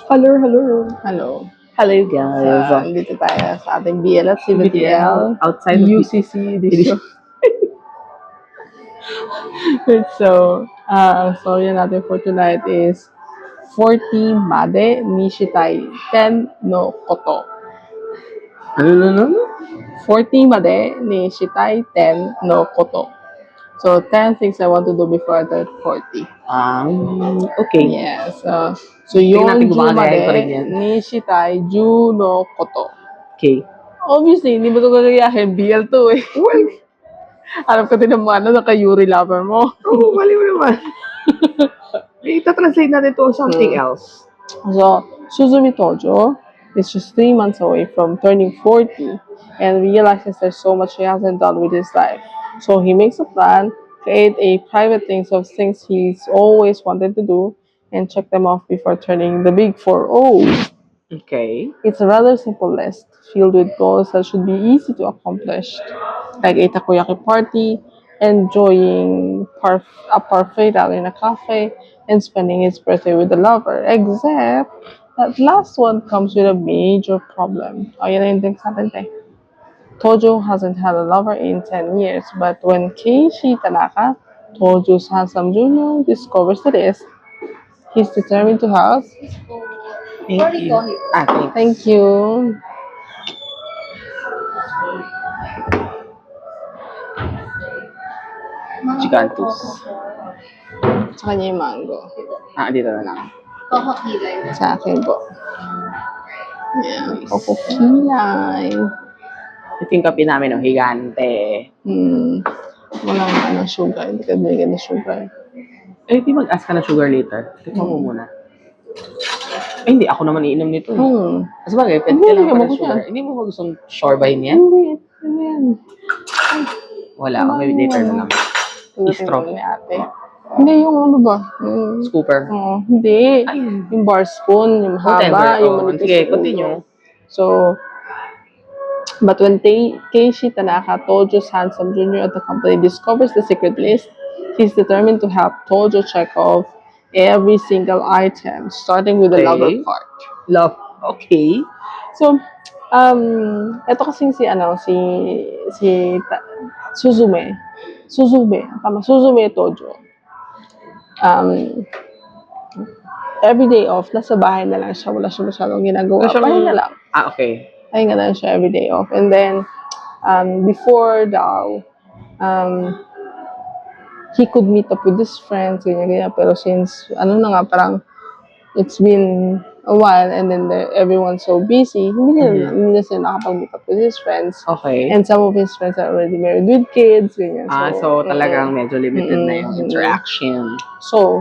Hello, hello. Hello. Hello, guys. Dito tayo sa ating BL at BTL, CBTL outside of UCC edition. So, ang story natin for tonight is 40 Made Nishitai Ten no Koto. Ano? 40 Made Nishitai Ten no Koto. So, 10 things I want to do before I turn 40. Okay. Yes. So Tingnan natin yung kung makagayahin ko rin Jumade yan. Nishitai Ju no Koto. Okay. Obviously, hindi mo ito gagayahin. BL to eh. Alam ko din naman, naka-Yuri lover mo. Oo, mali mo naman. Ita-translate natin to something else. So, Suzumi Tojo is just 3 months away from turning 40 and realizes there's so much he hasn't done with his life. So he makes a plan, create a private list of things he's always wanted to do, and check them off before turning the big 4-0. Okay. It's a rather simple list, filled with goals that should be easy to accomplish, like a takoyaki party, enjoying a parfait out in a cafe, and spending his birthday with a lover. Except, that last one comes with a major problem. Oh, yun na yung drinks natin, te. Tojo hasn't had a lover in 10 years, but when Keiichi Tanaka, Tojo's handsome junior, discovers the list, he's determined to have. Thank you. Thanks. Thank you. Gigantus. Sa kanya yung mango. Dito na lang. Sa akin po. Ayan. Kokokilay. Ito yung kape namin, no? Higante. Walang sugar. Hindi ka binigyan ng sugar. Di mag-ask ka ng sugar later. Tikman mo muna. Hindi. Ako naman iinom nito. Kasi bagay, kailangan pa ng sugar. Hindi mo gustong sorbine yan? Hindi yan. Wala. Maybe later na lang. Straw. Ni ate. Hindi, yung ano ba? Scooper. Hindi. Yung bar spoon, yung haba, yung manipis. Sige, continue. So, but when Keiichi Tanaka, Tojo's handsome junior at the company, discovers the secret list, he's determined to help Tojo check off every single item, starting with the lover part. Love. Okay. So, ito kasing si Suzume. Suzume Tojo. Every day off, nasa bahay na lang siya. Wala siya masyadong ginagawa. Pahinga lang. Okay. Pahinga lang siya every day off. And then, before daw, he could meet up with his friends, ganyan. Pero since, parang, it's been a while and then everyone's so busy, hindi na sila nakapag-meet up with his friends. Okay. And some of his friends are already married with kids, ganyan. So talagang medyo limited na yung interaction. So,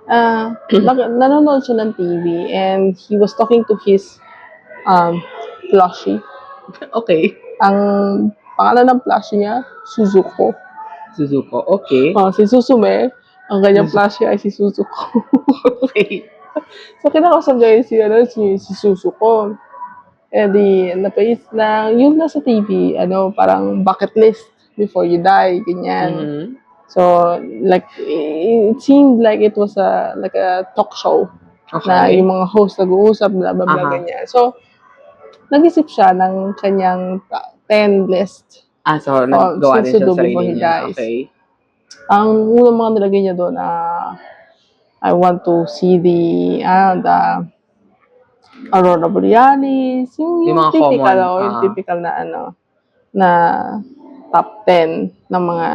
nanonood siya ng TV and he was talking to his plushie. Okay. Ang pangalan ng plushie niya, Suzuko. Okay. Si Suzume, ang kanyang plushie ay si Suzuko. Okay. So, kinakausap niya si Suzuko. Napais lang, yun na sa TV, parang bucket list before you die, ganyan. So, like, it seemed like it was like a talk show. Okay. Na yung mga host nag-uusap, blah, blah, blah, ganyan. So, nag-isip siya ng kanyang 10 list. So, nag-gawa din siya sa sarili niya. Okay. Ang unang mga nilagay niya doon, I want to see the Aurora Borealis, yung typical, yung typical na na top 10 ng mga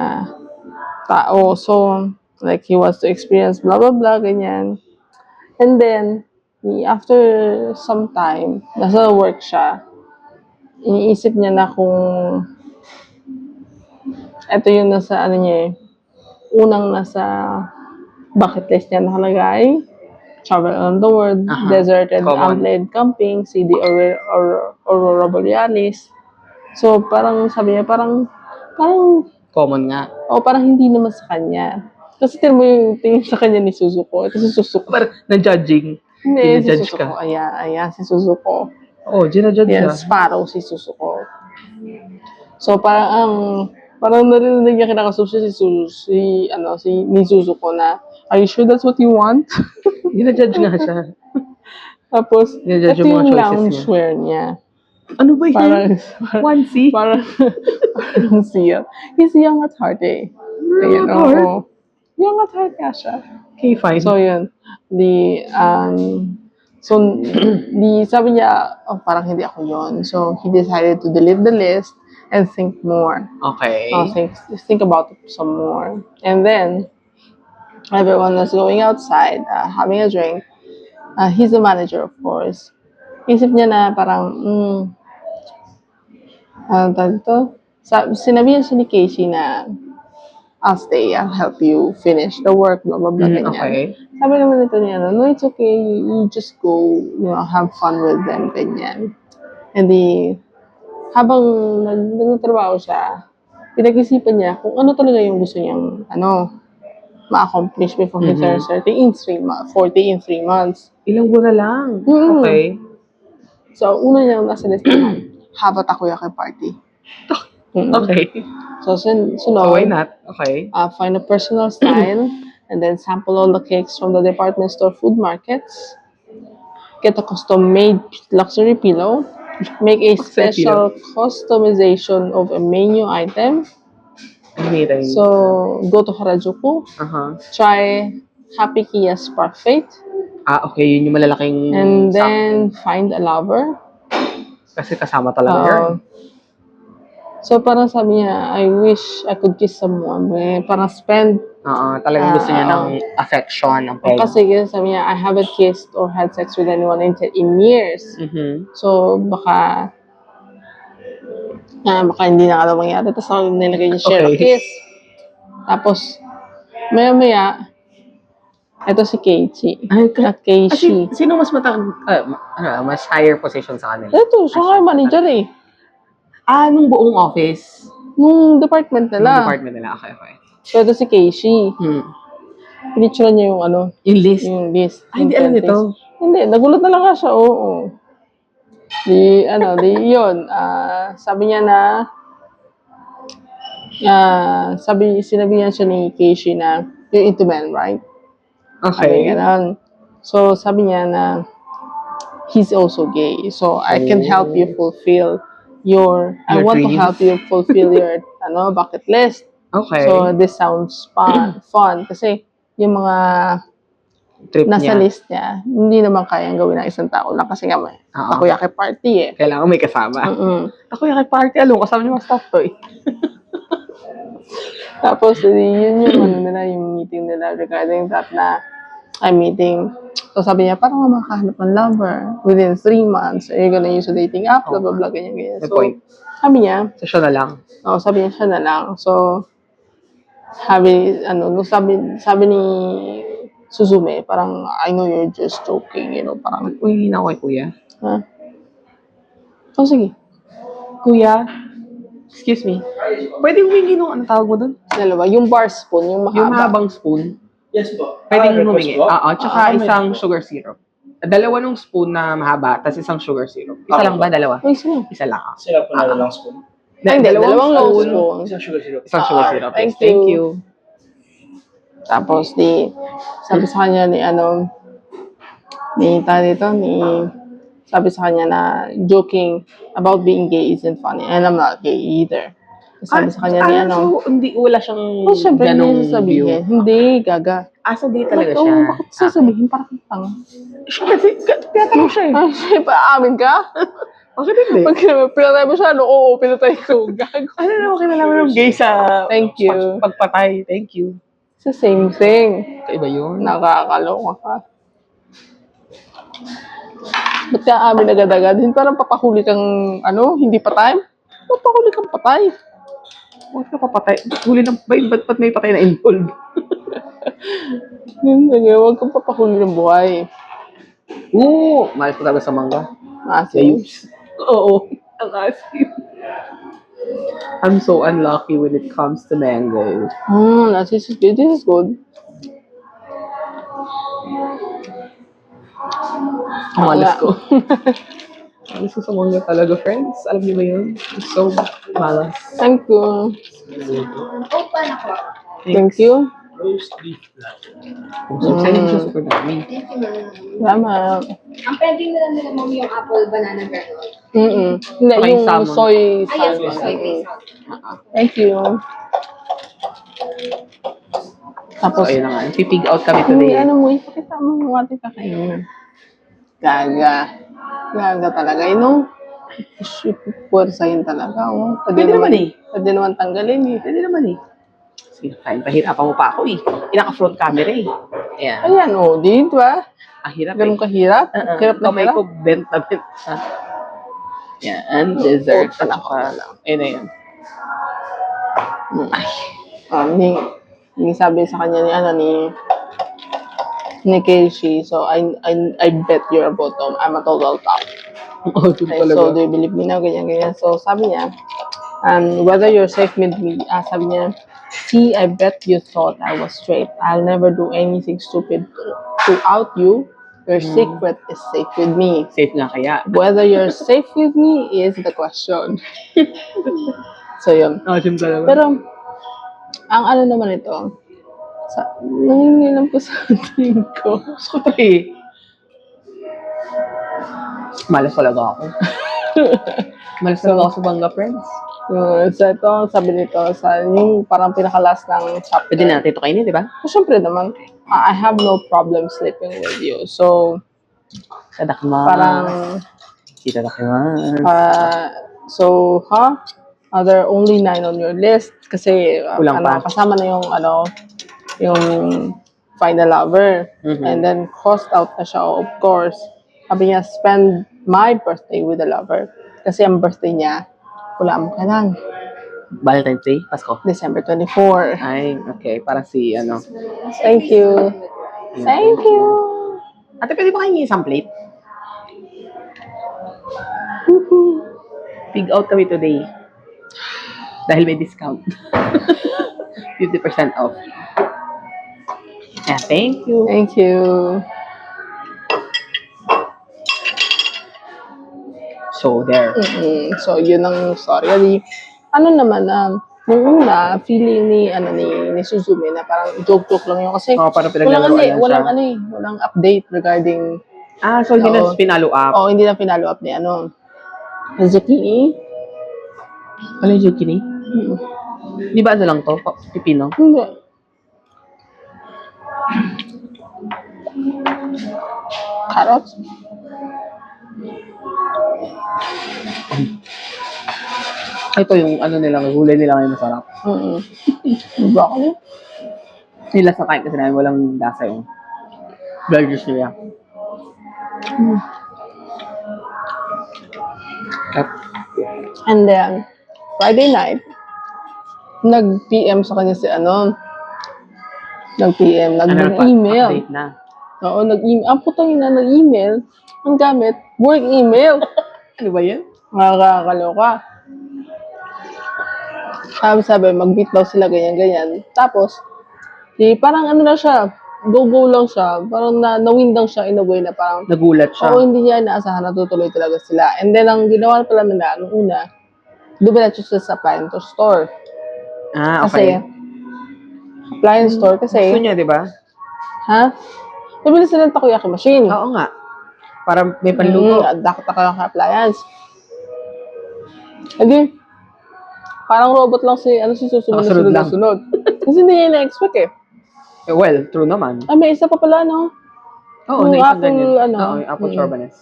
tao. So, like, he wants to experience blah, blah, blah, ganyan. And then, after some time, nasa work siya, iniisip niya na kung ito yung nasa, unang nasa bucket list niya nakalagay, travel around the world, deserted unplayed camping, see the Aurora Borealis. So, parang sabi niya, parang common nga. Parang hindi naman sa kanya. Kasi tingin mo yung tingin sa kanya ni Suzuko. Ito si Suzuko. Parang na-judging. Hindi, si Suzuko. Ayan, si Suzuko. Ginajudge siya. Sparrow si Suzuko. So, parang narinig niya kinakasub siya ni Suzuko na, are you sure that's what you want? Ginajudge nga siya. Tapos, Nijudge ito mo ang yung choices loungewear niya. Ano ba Parang, Onesie? parang siya. He's young at heart eh. Young at heart? Oo. Young at heart nga siya. Okay, fine. So, yun. Sabi niya, oh, parang hindi ako yun. So, he decided to delete the list and think more. Okay. Think about it some more. And then, everyone was going outside, having a drink. He's the manager, of course. Isip niya na parang, sinabihan siya ni Casey na, I'll stay, I'll help you finish the work, blah, blah, blah, ganyan. Okay. Sabi naman ito niya, no, it's okay, you just go, have fun with them, ganyan. And habang nagtatrabaho siya, pinag-isipan niya kung ano talaga yung gusto niyang, ma-accomplish before he turns 40 in 3 months. Ilang buwan na lang. Mm. Okay. So, una niyang nasa listahan, have a takoyaki party. Okay. So, So, why not? Okay. Find a personal style, and then sample all the cakes from the department store food markets. Get a custom-made luxury pillow. Make a special customization of a menu item. Amazing. So, go to Harajuku. Try Happy Kia's Parfait. Okay. Yun yung malalaking And then, find a lover. Kasi kasama talaga yun. So, parang sabi niya, I wish I could kiss someone. Parang spend. Talagang gusto niya ng affection, ng peg. Kasi sabi niya, I haven't kissed or had sex with anyone in years. So, baka hindi na daw mangyari. Tapos nilagay niya share a kiss. Tapos, maya-maya, ito si Keiichi. Keiichi. Sino mas mas higher position sa kanila? Ito, siya nga manager eh. Nung buong office? Nung department nila. Okay. So, ito si Keiichi. Pinicture niya yung Yung list? Yung list. Hindi alam nito? Hindi, nagulat na lang nga siya, oo. Yun. Sabi niya na, sinabihan siya ni Keiichi na, you're into men, right? Okay. So, sabi niya na, he's also gay. So, I can help you fulfill I want to help you fulfill your, bucket list. Okay. So, this sounds fun. Kasi, yung mga trip nasa niya. list niya, hindi naman kayang gawin ng isang tao lang kasi nga may takoyaki party eh. Kailangan may kasama. Takoyaki party, kasama niyo mga staff to eh. Tapos, yun yung yung meeting nila regarding that na meeting. So, sabi niya, parang makahanap ng lover within 3 months. You're gonna use a dating app, blah, blah, blah, ganyan. Good So, point. sabi niya, So, siya na lang. sabi niya, siya na lang. So, sabi ni Suzume, parang, I know you're just joking, parang, Hindi na ako kay kuya. sige. Kuya, excuse me. Pwede humingi nung tawag mo dun? Dalawa, yung bar spoon, yung mahaba. Yung mahabang spoon. Yes po. Pwede humingi. Tsaka may- isang sugar syrup. Dalawa nung spoon na mahaba, tapos isang sugar syrup. Isa lang ba? Dalawa? Isa lang. Isa lang. Sila po na lang spoon. Hindi, dalawang long spoon. Isang sugar syrup. Isang sugar syrup. Thank Yes, thank you. Tapos, sabi sa kanya sabi sa kanya na joking about being gay isn't funny. And I'm not gay either. Sabi sa kanya So, wala siyang syempre, ganong hindi sasabihin. view. Hindi, gaga. So gay talaga siya. Bakit sasabihin? Parang tanga. Kasi, tinatanong siya eh. Ay, syempre, aamin ka? Bakit hindi? Pag pinatay mo siya, oo, pinatay ko. Gago. Ano naman kinalaman ng gay sa Thank you. pagpatay? Thank you. It's the same thing. Kaiba yun. Nakakaloka ka. Ba't ka amin agad-agad? Parang papahuli kang, hindi patay? Papahuli kang patay. Huwag ka papatay. Huli ng ba't may patay na involved? Hindi, huwag kang papahuli ng buhay. Malis ko talaga sa mangga. Massive. Oo. Ang asim. I'm so unlucky when it comes to mango. This is good. This is good. Malas ko. Malas ko sa mangga talaga, friends. Alam niyo ba yun? It's so malas. Thank you. Open ako. Thank you. Roast beef lang. Sa'yo siya super dami. Thank you, ma'am. Tama. Ang pending na lang nila, ma'am, yung apple banana granule. Hindi, Saka yung yung salmon. soy Ah, yes, salmon. soy based. Thank you. Tapos, So, ayun na nga. Pipig out kami today. ano mo, ipakita mo yung ating kakainin. Gaga. Gaga talaga, puwersahin talaga. Oh. Pwede naman eh. Pwede naman tanggalin eh. Pwede naman eh. Sige, kain. Pahirapan mo pa ako eh. Pinaka-front camera eh. Ayan. Ayan, di ba? Ang hirap eh. Ganun kahirap. Hirap na Kamay hirap. ko bent na bent. Yan. And dessert. Oh, At saka, ayun na yun. Ni sabi sa kanya ni Keishi, so I bet you're a bottom. I'm a total top. Oh, Okay, so do you believe me now? Ganyan. So sabi niya, whether you're safe with me, sabi niya, see, I bet you thought I was straight. I'll never do anything stupid to out you. Your secret is safe with me. Safe nga kaya. Whether you're safe with me is the question. So yun. Awesome talaga. Pero, ang ano naman ito, nangingilam ko sa tingin ko. Sorry. Malas talaga ako. Malas talaga ako sa Bangga Friends. So ito, sabi nito, sa yung parang pinakalas ng chapter. Pwede natin ito kainin, di ba? Siyempre naman, I have no problem sleeping with you. So, Tadakma. parang, Kita tadakimasu. there are only 9 on your list kasi Kulang pa. kasama na yung final lover. Mhm. And then crossed out na siya, of course. Sabi niya, spend my birthday with a lover. Kasi ang birthday niya, wala mo ka lang. Valentine's Day? Pasko? December 24. Ay, okay. Parang si, ano. Thank you. Thank you. Ate, pwede ba kayo isang plate? Pig out kami today. Dahil may discount. 50% off. Yeah, thank you. Thank you. So, there. So, yun ang story. Adi, ano naman, nung una, feeling ni Suzume na parang joke-joke lang yun. Kasi, Parang pinaglaruan lang siya. walang update regarding, So hindi na pinalo up. hindi na pinalo up ni Zucchini. Ano yung zucchini? Di ba ano lang to? Pipino? Hindi. Carrots? Ito yung ano nilang, gulay nila ngayon masarap. Broccoli? Nila sa kain kasi namin walang lasa yung burgers nila. And then, Friday night, nag-PM sa kanya si nag-PM, nag-email. Update na. Oo, nag-email. Ang putang ina, nag-email. Ang gamit, work email. Ano ba yan? Nakakaloka. Sabi, mag-meet daw sila, ganyan-ganyan. Tapos, parang ano na siya, go-go lang siya. Parang na-win lang siya in a way na parang, Nagulat siya. oo, hindi niya inaasahan na tutuloy talaga sila. And then, ang ginawa pala nila, nung una, dumiretso sila sa appliance store. Okay. Kasi, appliance store kasi, Gusto niya, di ba? ha? Nabili sila ng takoyaki machine. Oo nga. Para may panluto. Takoyaki appliance. Hindi, parang robot lang si Nakasunod lang. susunod. Kasi hindi niya na-expect eh. Well, true naman. May isa pa pala, no? Oo, Yung na isang apple, ganyan. ano, Oo, yung apple chorbanes.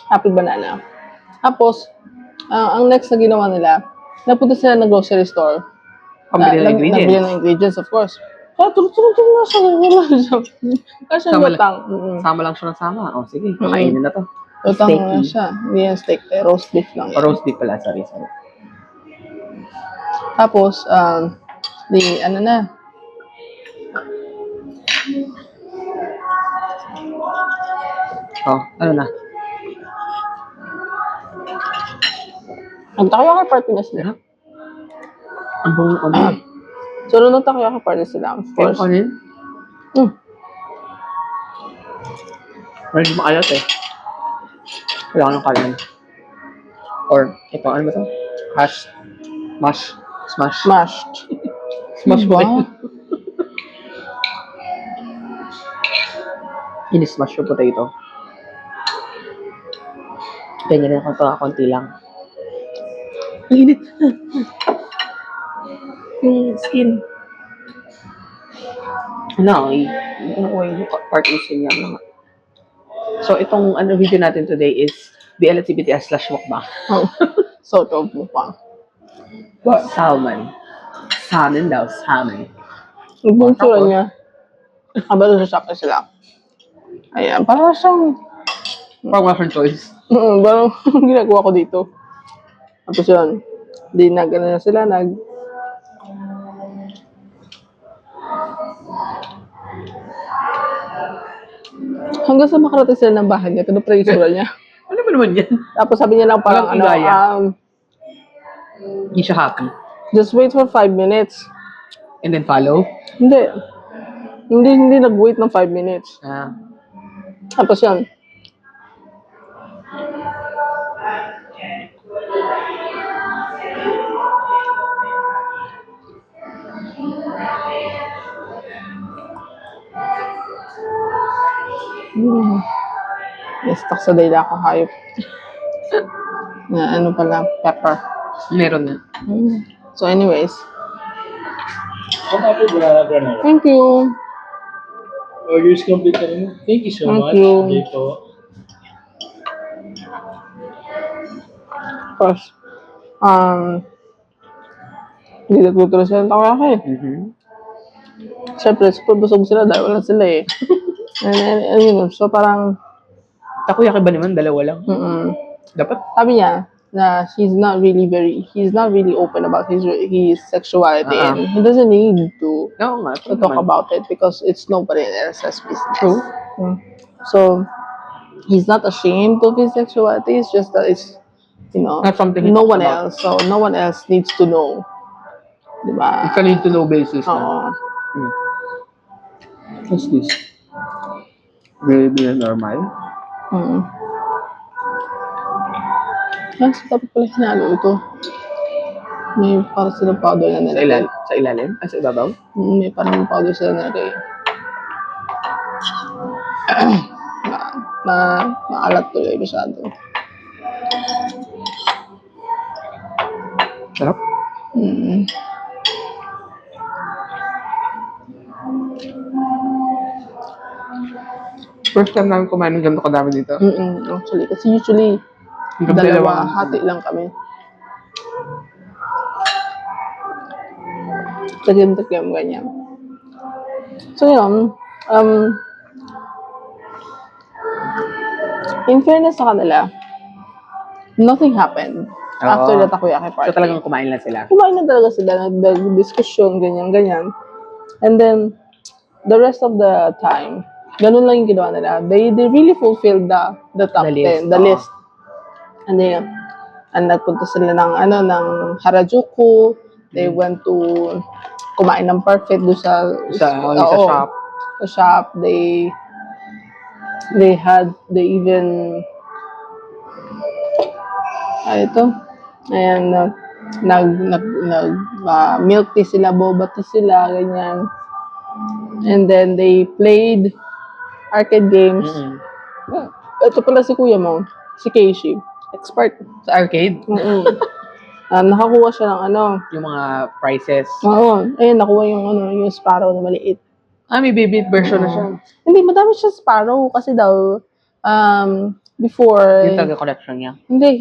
Apple banana. Tapos, ang next na ginawa nila, napunta sila ng grocery store. Pambili ng Nagbili ingredients. ng ingredients, of course. Kaya tulog na siya. Wala siya. Kaya siya Sama lutang. Sama lang siya ng sama. Sige, kakainin na to. Lutang Steaky. na siya. Hindi yan steak. Roast beef lang. O roast beef pala, sorry. Tapos, ano na. Ano na? Nag-takoyaki party na sila. Ang buong ano? So, nung nag-takoyaki party sila, of Kaya course. kanin? Medyo maalat eh. Kailangan ng kanin. Or, ito, ano ba ito? Smash. Mashed. Smash Diba? ba? In-smash yung potato. Ganyan rin ako konti lang. Ang init. Yung skin. No, yung cartoon niya naman. So, itong video natin today is BLTBTS/mukbang. Oh, sort of mukbang. Salmon. Salmon daw, salmon. Yung tsura niya. Habang sasakay sila. Ayan, parang siyang Pang-weapon choice. parang ginagawa ko dito. Tapos yun, gano'n na sila, hanggang sa makarating sila ng bahay niya, pero pre tsura niya. Ano ba naman yan? Tapos sabi niya lang parang, Walang igaya. Hindi siya happy. just wait for 5 minutes. And then follow. Hindi nag-wait ng 5 minutes. Ah. Tapos yun, stuck sa dila ko, hayop. Na ano pala, pepper. Meron na. So anyways, One apple banana granola. thank you. Order is complete na rin. Thank you so Thank much. you. Dito. Tapos, hindi nagtutuloy sila ng takoyaki. Siyempre, super busog sila dahil wala sila eh. And yun, so parang, Takoyaki ba naman? Dalawa lang. Dapat. sabi niya, na he's not really open about his sexuality and he doesn't need to Oo nga. talk about it because it's nobody else's business. True. So, he's not ashamed of his sexuality, it's just that it's, Not something he no talks one about. else, so no one else needs to know. Diba? It's a need to know basis na. Oo. What's this? Very normal. Yes, dapat pala hinalo ito. May para silang powder na nilagay. Sa ilalim? Sa ibabaw? May parang powder sila nilagay. Maalat tuloy masyado. Sarap. First time namin kumain ng ganito kadami dito. Actually, kasi usually, dalawa, hati lang kami. Tagyam-tagyam, ganyan. So, yun. In fairness sa kanila, nothing happened after the takoyaki party. So talagang kumain lang sila. Kumain na talaga sila, nag-discussion, ganyan-ganyan. And then, the rest of the time, ganun lang yung ginawa nila. They really fulfilled the top 10, the list. And then, nagpunta sila ng Harajuku. They went to kumain ng perfect doon sa shop. Sa shop. They even milk tea sila, boba tea sila, ganyan. And then they played arcade games. Ito pala si kuya mo, si Keishi, expert sa arcade. Nakakuha siya ng yung mga prizes. Oo, ayun, nakuha yung Sparrow na maliit. May baby version na siya. Hindi, madami siya Sparrow kasi daw before Yung talaga collection niya. Hindi,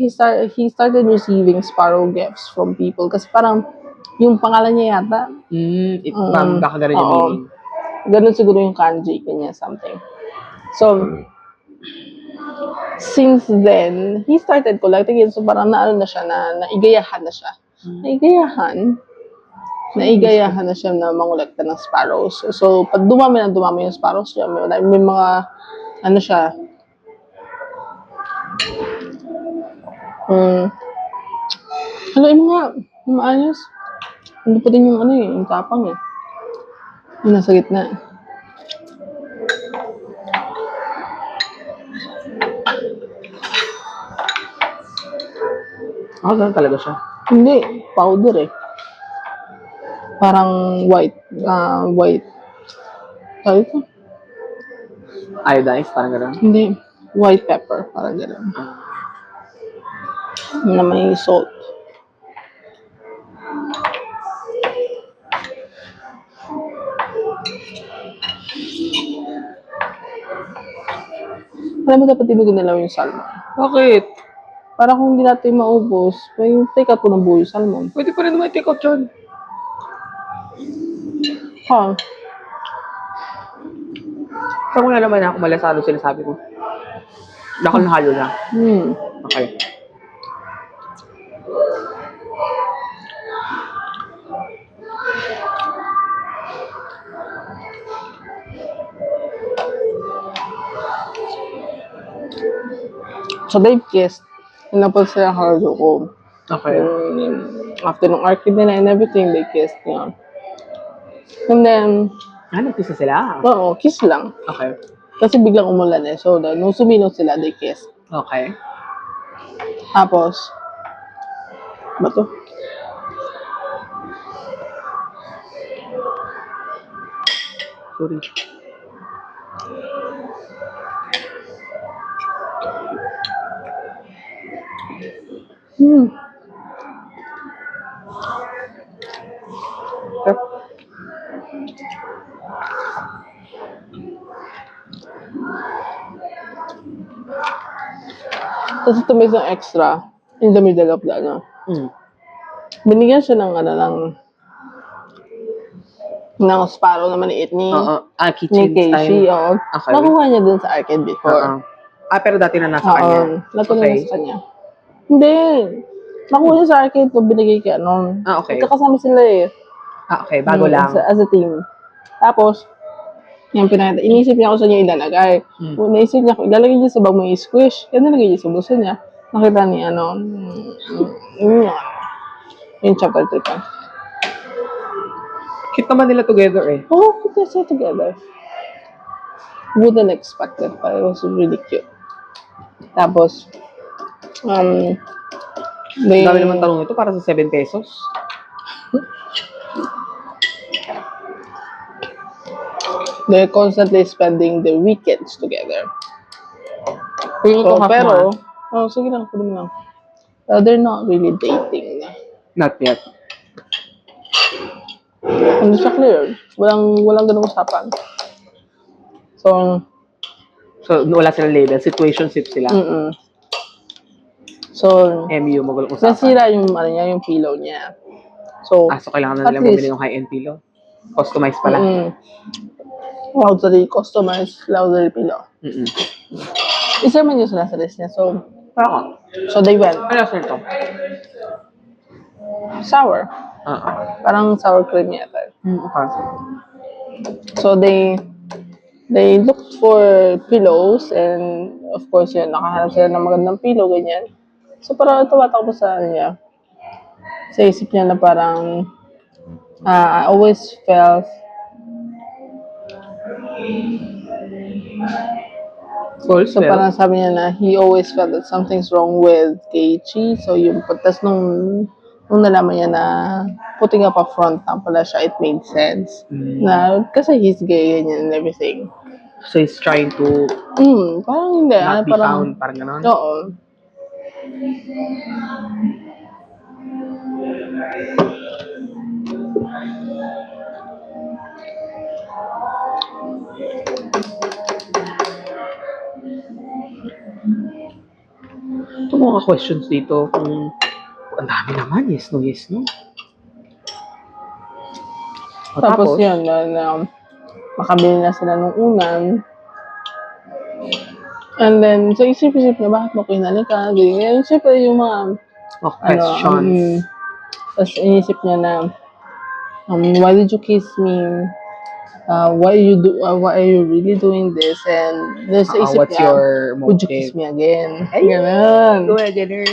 he started receiving Sparrow gifts from people kasi parang yung pangalan niya yata. Baka ganun yung meaning. Ganun siguro yung kanji, kanya something. So, since then, he started collecting it. So, parang na siya, naigayahan na siya. Naigayahan na siya na mangolekta ng sparrows. So, pag dumami yung sparrows niya, may mga, siya, haluin mo nga, maayos. Hindi pa din yung yung tapang eh. Yung nasa gitna. Ganun talaga siya. Hindi, powder eh. Parang white. White. Kaya ito? Iodized, parang gano'n. Hindi. White pepper. Parang gano'n. Na may salt. Alam mo, dapat ibigin nila yung salmon. Bakit? Para kung hindi natin maubos, may take out ko ng buo yung salmon. Pwede pa rin naman i-take out yun. Ha? Saan mo na naman ako malasado sinasabi ko? Nakal na halo na. Okay. So they've kissed. Inapos sila halo ko. Okay. After ng arcade nila and everything, they kissed. Yeah. And then, Nagkisa sila. oo, kiss lang. Okay. Kasi biglang umulan eh. So, nung sumilaw sila, they kissed. Okay. Tapos, ba to? Sorry. Tapos ito may isang extra in the middle of the ano. Binigyan siya ng ng sparrow na maliit ni Kitchen Casey. time. Oo. Okay. Nakuha niya dun sa arcade before. Pero dati na nasa kanya. Natulog na sa kanya. Hindi. Nakuha niya sa arcade to binigay kay ano. Okay. Magkakasama sila eh. Okay, bago lang. As a team. Tapos, yung pinakita, inisip niya kung saan niya ilalagay. Naisip niya, ilalagay niya sa bag mo i-squish. Kaya nilagay niya sa bulsa niya. Nakita niya, yung chapter 3 pa. Cute naman nila together eh. Oh, cute na sila together. Wouldn't expect it, but it was really cute. Tapos, Dami naman tanong ito para sa 7 pesos. they're constantly spending their weekends together. Pero, sige lang, pwede mo lang. They're not really dating. not yet. Hindi siya clear. Walang ganung usapan. So, wala silang label. Situationship sila. So, MU, magulang usapan. nasira yung, yung pillow niya. So, So kailangan na at nila least, bumili ng high-end pillow. Customized pala. customized luxury pillow. Isa man yung sila sa list niya. So, they went. Ano sa ito? Sour. Parang sour cream yata. Okay. So, they looked for pillows and of course yun, nakahanap sila ng magandang pillow, ganyan. So, parang tumatakbo sa niya. Sa isip niya na parang I always felt so parang sabi niya na he always felt that something's wrong with Keiichi. So, yung tas nung nalaman niya na putting up a front lang pala siya, it made sense. Na, kasi he's gay and everything. So he's trying to parang hindi. not be Parang, found, parang gano'n? oo. Ito mga questions dito kung ang dami naman, yes, no. Tapos yun, na makabili na sila nung unan. And then, so isip-isip niya, bakit mo kinali ka? Ganyan. Siyempre yung mga, questions. tapos inisip niya na, why did you kiss me? Why are you really doing this? And then sa isip what's niya, your motive? would you kiss me again? Ay, Ganun. go ahead, ganun.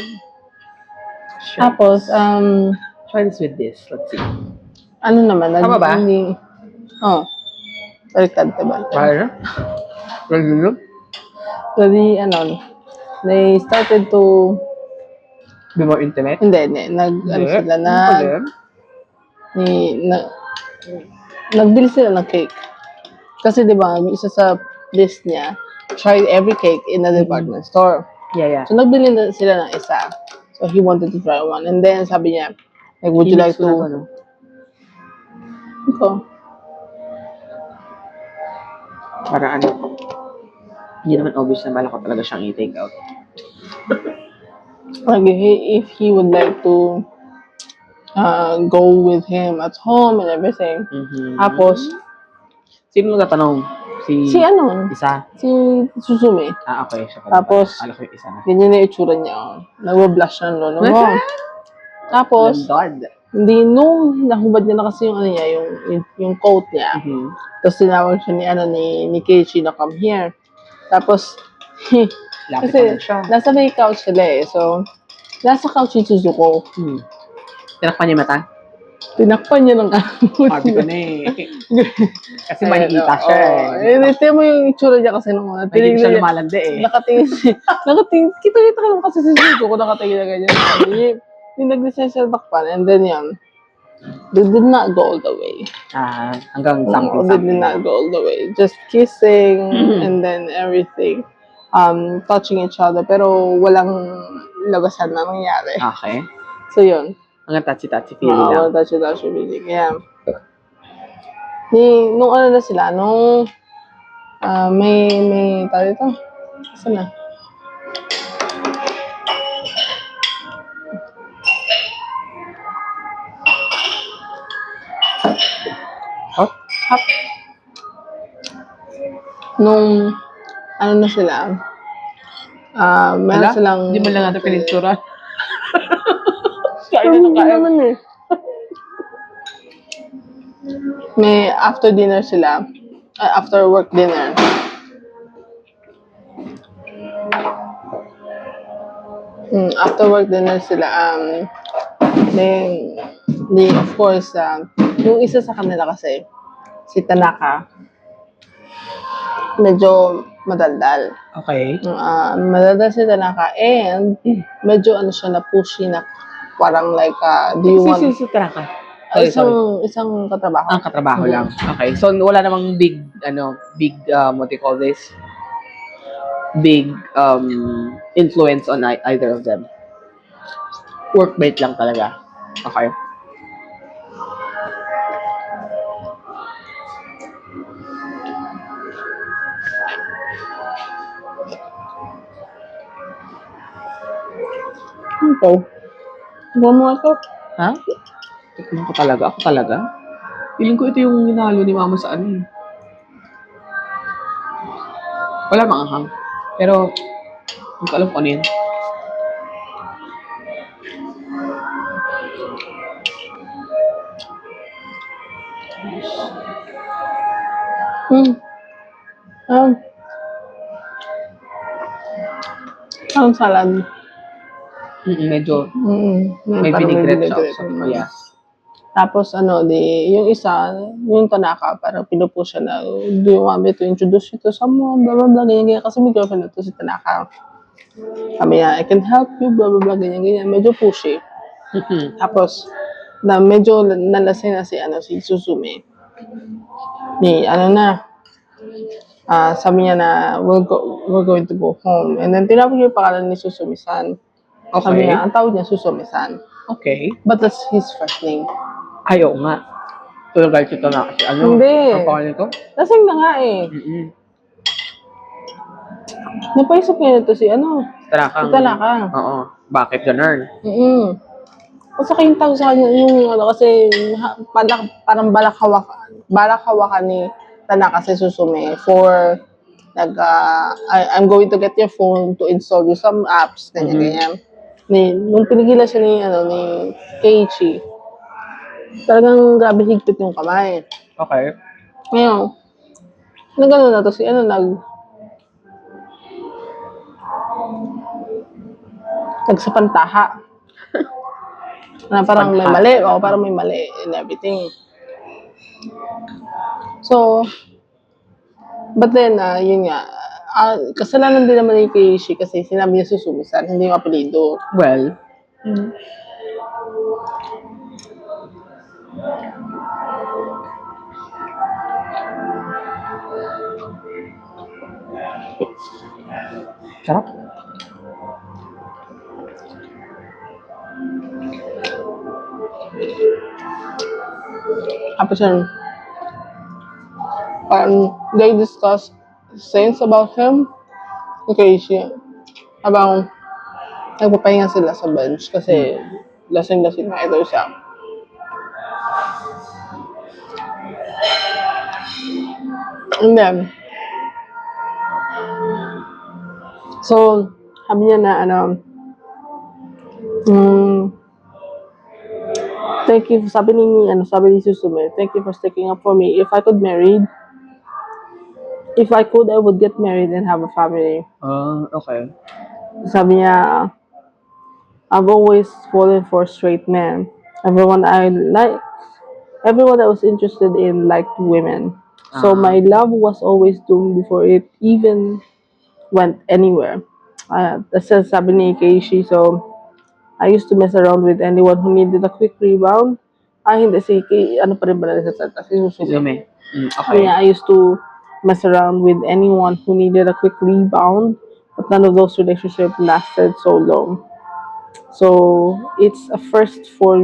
Sure. Tapos, try this with this. Let's see. ano naman, Tama ba? Baliktad, diba? Paano? So, they started to, Be more intimate? hindi, nagbili sila ng cake. Kasi, di ba, isa sa list niya, tried every cake in the department store. Yeah. So, nagbili na sila ng isa. So, he wanted to try one. And then, sabi niya, like, would you like I-mix mo na to, to... no? Ito. Para ano, hindi naman obvious na bala ko talaga siyang i-take out. Like, if he would like to go with him at home and everything. Tapos, Sino nagtatanong? si ano? Isa? Si Suzume. Okay. Siya pala. Tapos, Alam ko yung isa na. ganyan na yung itsura niya. Oh. Nagwa-blush ng lolo mo. Tapos, Landard. hindi, nung nahubad niya na kasi yung ano niya, yung coat niya. Tapos tinawag siya ni Keiichi na come here. Tapos, Lapit kasi naman siya. nasa may couch sila eh. So, nasa couch si Suzuko. Tinakpan niya mata? Tinakpan niya ng kamot. Sabi ko na eh. Kasi makikita siya eh. Ito mo yung itsura niya kasi nung una. Hindi siya lumalandi eh. Nakatingin, kita ka lang kasi si Suzuko nakatingin na ganyan. Yung nag-decide siya takpan. And then yan, they did not go all the way. Hanggang something. They did not go all the way. Just kissing and then everything. Touching each other. Pero walang labasan na nangyari. Okay. So yun. Hanggang touchy-touchy feeling lang. Touchy feeling. Yeah. Nung ano na sila, nung may tayo ito. Kasi na. Hot? Nung ano na sila, meron silang... Hindi mo lang natin pinintura. Kain naman eh. May after dinner sila. After work dinner. After work dinner sila. They of course, yung isa sa kanila kasi, si Tanaka, medyo madaldal. Okay. Madaldal si Tanaka and medyo ano siya na pushy na parang like, do you want... Si Tanaka. Isang katrabaho. Katrabaho lang. Okay. So, wala namang big, what do you call this? Big influence on either of them. Workmate lang talaga. Okay. Okay. Huwag mo ito. Ha? Tikman ko talaga. Ako talaga. Feeling ko ito yung ninalo ni Mama sa ano. Wala mga hang. Pero, hindi ko alam kung ano yun. Parang salad. Medyo, may Parang vinaigrette siya. vinaigrette. So, yeah. Tapos yung isa, yung Tanaka, parang pinupush siya na, do you want me to introduce you to someone, blah, blah, blah, ganyan. Kasi may girlfriend na to si Tanaka. Sabi niya, I can help you, blah, blah, blah, ganyan. Medyo pushy. Tapos, medyo nalasing na si Suzume. Sabi niya na, we're going to go home. And then, tinapos niya yung pangalan ni Suzume-san. Okay. Sabi niya, ang tawag niya Suzume-san. Okay. But that's his first name. Ayaw nga. Tulog guys ito na kasi ano? Hindi. Ang pangalan nito? Lasing na nga eh. Napaisip niya ito si Tanaka. Si Tanaka. Oo. Bakit ganun? Kasi yung tawag sa kanya, kasi parang balak-hawakan ni Tanaka si Suzume for I'm going to get your phone to install you some apps, ganyan. Nung pinigilan siya ni Keiichi, talagang grabe higpit yung kamay. Okay. Ngayon, gano'n na to nagsapantaha. Na parang may mali, parang may mali and everything. So, but then, yun nga, kasalanan din naman ni Keiichi kasi sinabi niya Suzume-san, hindi yung apelido. Well, Sarap. Tapos yun, they discuss things about him. Okay, siya. Habang nagpapahinga sila sa bench kasi lasing-lasing na ito siya. And then, so, sabi niya na, thank you, sabi ni Susume, thank you for sticking up for me. If I could, I would get married and have a family. Okay. Sabi niya, I've always fallen for straight men. Everyone that was interested in liked women. So my love was always doomed before it even went anywhere. That's sabi ni Keishi. So, I used to mess around with anyone who needed a quick rebound. Hindi si ano pa rin ba na sa si Susume. Susume. Okay. Yeah, I used to mess around with anyone who needed a quick rebound, but none of those relationships lasted so long. So it's a first for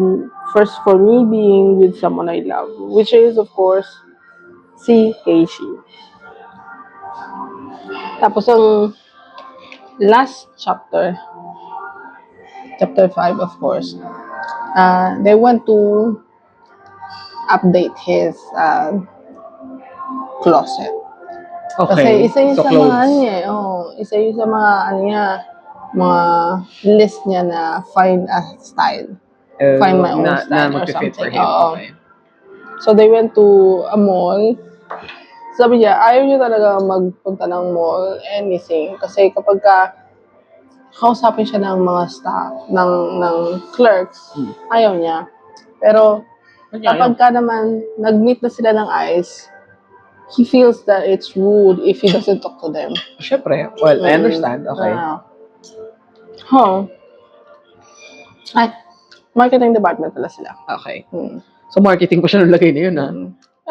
me being with someone I love, which is of course si Keishi. Tapos ang last chapter 5 of course, they went to update his closet. Kasi Okay. isa yun So sa clothes. mga ano niya, isa yun sa mga mga list niya na find a style. Find my own na style or mag-fit for something. him. Oo. Okay. So they went to a mall. Sabi niya, ayaw niya talaga magpunta ng mall, anything. Kasi kapag kausapin siya ng mga staff, ng clerks, ayaw niya. Pero kapag naman nag-meet na sila ng eyes, he feels that it's rude if he doesn't talk to them. Siyempre. Well, I understand. Okay. Ay, marketing department pala sila. Okay. So, marketing pa siya nung lagay na yun, ha?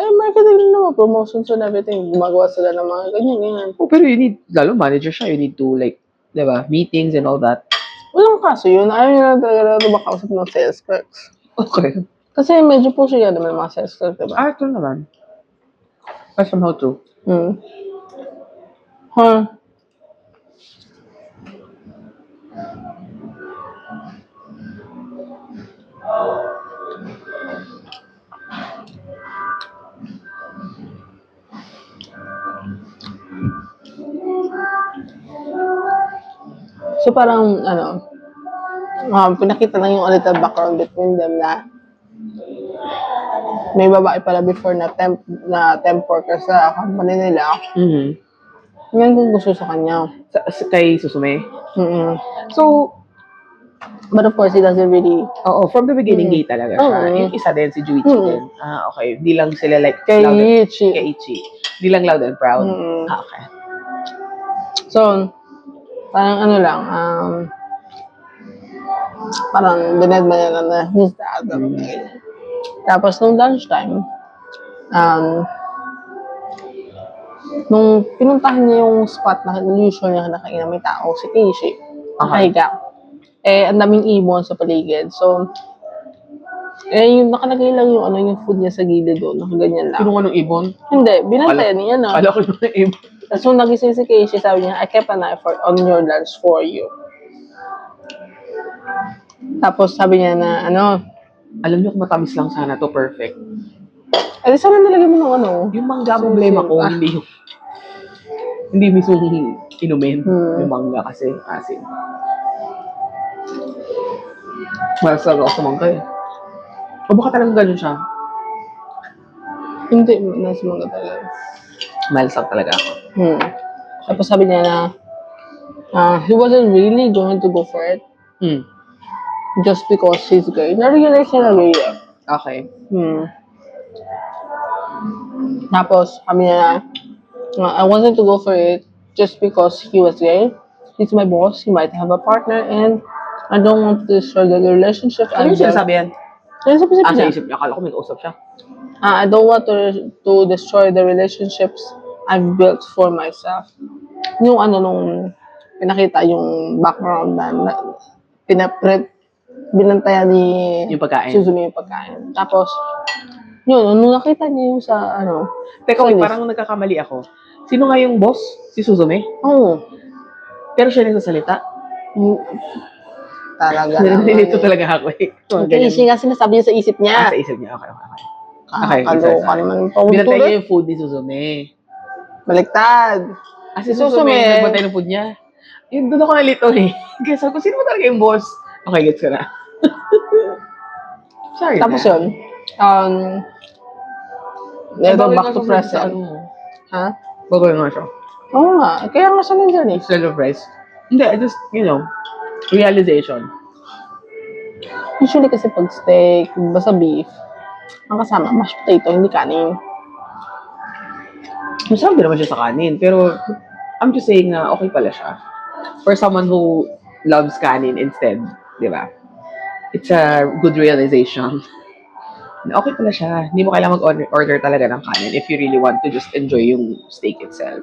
Marketing din naman, promotions and everything. Gumagawa sila ng mga ganyan. Oh, pero you need, lalo manager siya, you need to, like, di ba, meetings and all that. Walang kaso yun. Ayaw niya lang talaga na makausap ng sales clerks. Okay. Kasi medyo pushy yan naman mga sales clerks, diba? Ito naman. I somehow true. So parang, pinakita lang yung a little background between them na may babae pala before na temp worker sa company nila. Yan kung gusto sa kanya. Kay Susume? So, but of course, he doesn't really... from the beginning, gay talaga siya. Yung isa din, si Juichi din. Okay. Hindi lang sila like... Kay loud and- Ichi. Kay Ichi. Hindi lang loud and proud. Okay. So, parang ano lang, parang binedma niya lang na who's that? Tapos nung lunchtime, nung pinuntahan niya yung spot na usual niya nakainan may tao, si Keishi, nakahiga. Ang daming ibon sa paligid. So, yung nakalagay lang yung food niya sa gilid doon, nakaganyan lang. Kinuha ng ibon? Hindi, binantayan niya na. Kala ko yung ibon. Tapos nung nagising si Keishi, sabi niya, I kept a knife on your lunch for you. Tapos sabi niya na, Alam niyo kung matamis lang sana to, perfect. di sana nilagay mo ng Yung mangga, problema ko, hindi yung... Hindi mismo inumin yung mangga kasi asin. Masarap ako sa mangga eh. O baka talagang ganun siya? Hindi, nasa mga talaga. Malsak talaga ako. Tapos sabi niya na, he wasn't really going to go for it. Just because he's gay. Na-realize niya na gay. Okay. Tapos, sabi niya na, I wanted to go for it just because he was gay. He's my boss. He might have a partner and I don't want to destroy the relationship. Ano yung sinasabi yan? Sa isip Sa niya. isip niya, akala ko may kausap siya. I don't want to destroy the relationships I've built for myself. Yung nung pinakita yung background na binantayan ni Yung pagkain. Suzume yung pagkain. Tapos, yun, nung nakita niya yung sa, Teka, sa wait, list. parang nagkakamali ako. Sino nga yung boss? Si Suzume? Oo. Pero siya nagsasalita. Talaga Nililito naman. talaga ako eh. Okay, siya nga sinasabi niya sa isip niya. Sa isip niya. Okay. Okay, Kaloka isa. naman. Binantay Paulit-ulit. niya yung food ni Suzume. Baliktad. Si Suzume. Suzume, nagbantay ng food niya. Yun, doon ako nalito eh. Kaya sabi ko, sino ba talaga yung boss? Okay, gets ko na. Sorry Tapos na. yun, ito, Bagay back nga to sa present. ano mo. Ha? Bagay nga siya. Oo nga. Kaya nga siya nandiyan eh. Instead of rice. Hindi, I just, realization. Usually kasi pag steak, basta beef, ang kasama, mashed potato, hindi kanin. Masarap din naman siya sa kanin. Pero, I'm just saying na okay pala siya. For someone who loves kanin instead, di ba? It's a good realization. Okay pala siya. Hindi mo kailangan mag-order talaga ng kanin if you really want to just enjoy yung steak itself.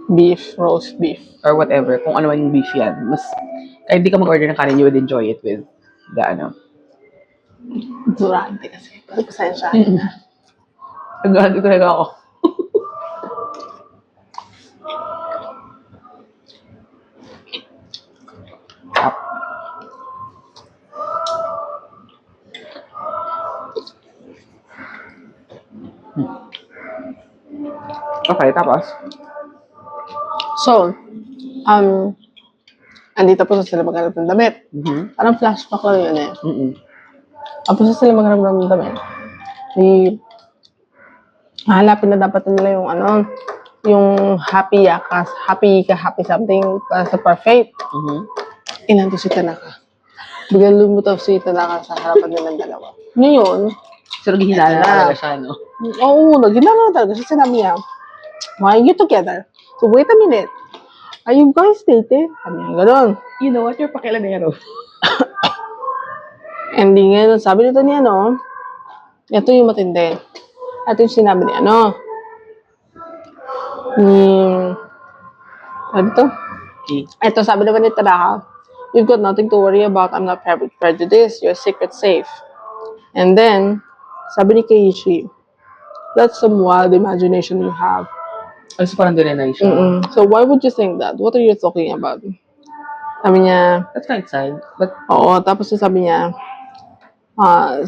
Beef, roast beef. Or whatever. Kung ano man yung beef yan. Kahit hindi ka mag-order ng kanin, you would enjoy it with the Durante kasi. Pero pasensya. Naghahanti talaga ako. Okay, tapos? So, andito po sa sila maghanap ng damit. Parang flashback lang yun eh. Tapos sa sila maghanap ng damit. Hanapin na dapat nila yung yung happy yakas, happy something sa perfect. Ilan to si Tanaka. Biglang lumutaw si Tanaka sa harapan nilang dalawa. Ngayon, So, naghihinala na talaga siya, no? oo, naghinala na talaga siya. Sinabi niya, why are you together? So, wait a minute. Are you guys dating? Sabi niya, gano'n. You know what? You're pakilanero. Ending ngayon, sabi nito niya, ito yung matindi. Ito yung sinabi niya, ano to? Okay. Ito, sabi naman ni Tanaka, you've got nothing to worry about. I'm not prejudiced. Your secret safe. And then, sabi ni Keiichi, that's some wild imagination you have. Also, parang dinenay siya. So, why would you think that? What are you talking about? Sabi niya, That's kind side. But, oo, tapos sabi niya,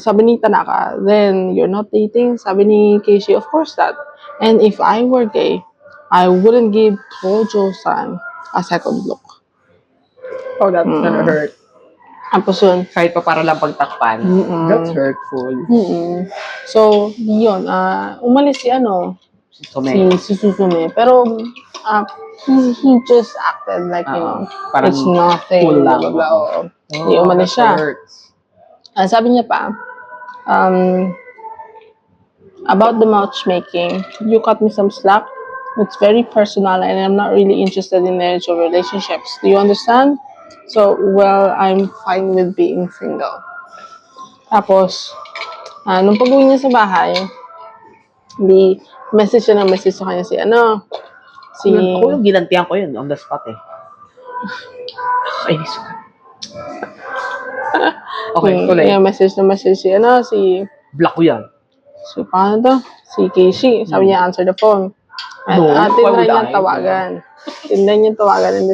sabi ni Tanaka, then you're not dating? Sabi ni Keiichi, of course not. And if I were gay, I wouldn't give Tojo-san a second look. oh, that's gonna hurt. Tapos yun, Kahit pa para lang pagtakpan. That's hurtful. so, yun, umalis si So, may, si Suzume. Pero, he just acted like, parang it's nothing. cool lang. Blah, blah, blah. Hindi umalis siya. Hurts. Sabi niya pa, about the matchmaking, you cut me some slack. It's very personal and I'm not really interested in marriage or relationships. Do you understand? So, well, I'm fine with being single. Tapos, nung pag-uwi niya sa bahay, message siya ng message sa kanya si Ako yung ginantihan ko yun on the spot eh. Ay, nisuka. Okay, tuloy. message si Black ko yan. So, paano to? Si Keiichi. Sabi niya, answer the phone. No, why would Tinry niyang I? tawagan. And then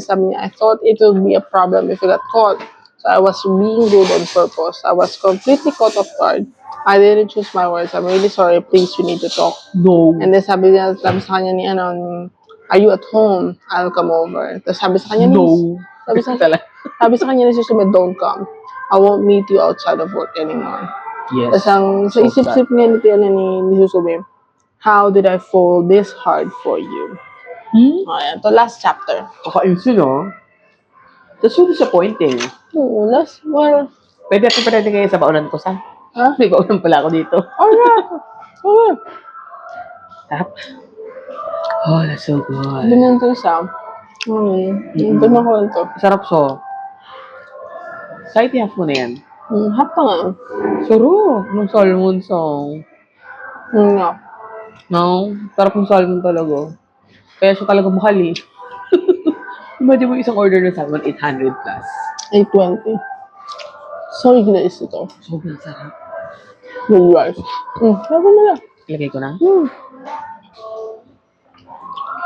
sabi niya, I thought it would be a problem if you got caught. So, I was being good on purpose. I was completely caught off guard. I didn't choose my words. I'm really sorry. Please, we need to talk. No. And then sabi sa kanya ni are you at home? I'll come over. Tapos sabi sa kanya No. sabi sa kanya ni Susume, don't come. I won't meet you outside of work anymore. Yes. Tapos sa isip-isip niya ni Susume, how did I fall this hard for you? Ayan, to last chapter. Kakaisin, no? That's so disappointing. Oo, Pwede kayo sa baunan ko, sa? Ha? May baunan pala ako dito. Oo. Tap. Oh, that's so good. Doon lang ito isa. Doon ako ito. Sarap so. Side half mo na yan. Hapa nga. Sarap ng salmon song. Nga. No? Sarap ng salmon talaga. Kaya siya talaga mahal eh. Pwede mo isang order ng salmon, 800 plus. 820. Sorry, guys, ito. Sobrang sarap. With rice. Sabi nila. Ilagay ko na.